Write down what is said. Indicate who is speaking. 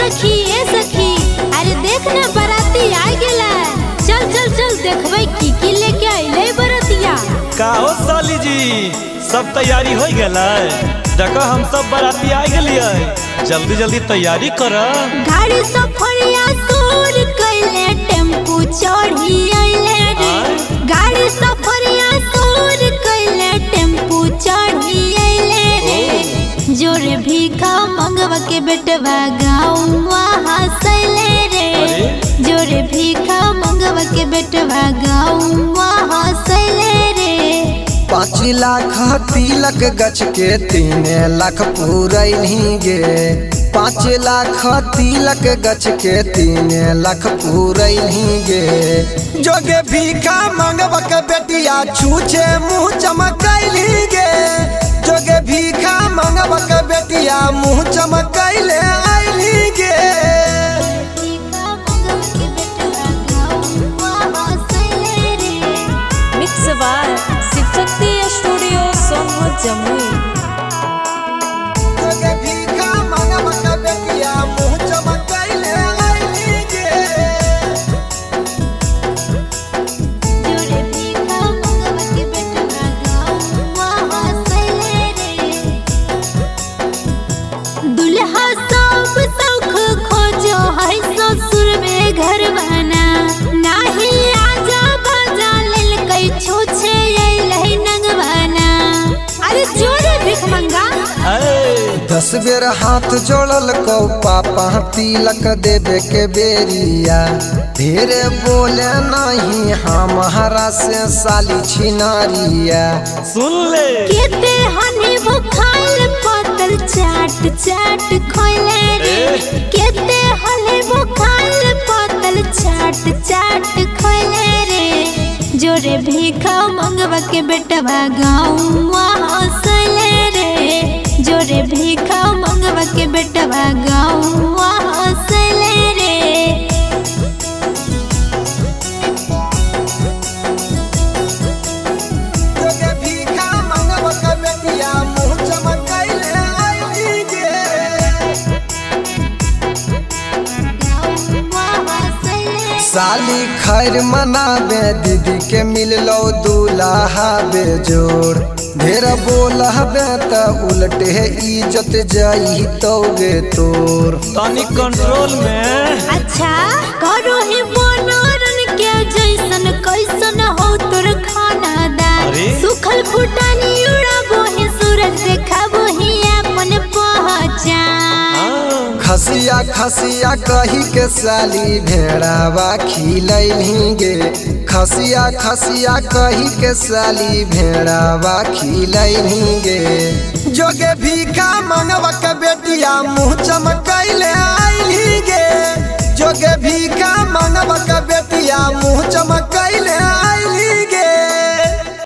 Speaker 1: सखी ए सखी, अरे देख ना बराती आ गेला। चल चल चल देखबै की लेके आइले बरातिया।
Speaker 2: का हो साली जी, सब तैयारी हो गेलै? देखो हम सब बराती आ गेलियै, जल्दी जल्दी तैयारी कर।
Speaker 1: गाड़ी सफरिया सूर कैले, टेम्पू चढ़ी आइले रे। गाड़ी सफरिया सूर कैले, टेम्पू चढ़ी आइले रे। जोरे भीखा मंगवा के बेटवा गाँव हंसैले रे। जोरे भीखा मंगवा के बेटवा गाँव हंसैले रे।
Speaker 3: 5 लाख तिलक गछ के 3 लाख पूरैली गे। 5 लाख तिलक गछ के 3 लाख पूरैली गे। जोगे भीखा मंगवा के बेटिया छूछे मुँह चमकैली गे। जोगे भीखा मंगवा के बेटिया मुँह चमकैले आइली गे।
Speaker 4: Mix by Shiv Shakti studio Sonu Jamui.
Speaker 3: जोगे भीखा मंगवा के बेटिया मुँह चमकैले आइली गे।
Speaker 1: जोरे भीखा मंगवा के बेटवा गाँव हंसैले रे। दुल्हा सब सौख खोजो है ससुर में घर बना। नाही आजा बाजा लेल कई छूछे अइलै नंगवाना। अरे जोरे भीख मंगा।
Speaker 3: 10 बेर हाथ जोड़ल कौ पापा तिलक देवे के बेरिया। धीरे बोले नहीं हमारा से साली छिनारिया।
Speaker 2: सुन ले
Speaker 1: केते हनी बुखार पतल चाट चाट खोले रे। केते हनी बुखार पतल चाट चाट खोले रे। जोरे भीखा मंगवा के बेटवा गाँव हंसले रे। जोरे भीखा मंगवा के बेटवा गाँव हंसले रे।
Speaker 3: जोगे भीखा मंगवा के बेटिया मुँह चमकैले आइली गे। साली खैर मनावे दीदी के मिललो दूल्हा बेजोड़। ढेर बोलबे त उल्टे इज्जत जाई तोगे तोर।
Speaker 2: तनी कंट्रोल में।
Speaker 1: अच्छा करो ही बनरन के जैसन कैसन हो तोर खाना दान।
Speaker 2: अरे?
Speaker 1: सुखल फुटानी उड़ाबो ही सूरज देखाबो ही अपन पहचान।
Speaker 3: खसिया खसिया कही के साली भेड़ावा खिलैली गे। खसिया खसिया कही के साली भेड़ावा खिलैली गे। जोगे भीखा मंगवा के बेटिया मुँह चमकैले आइली गे।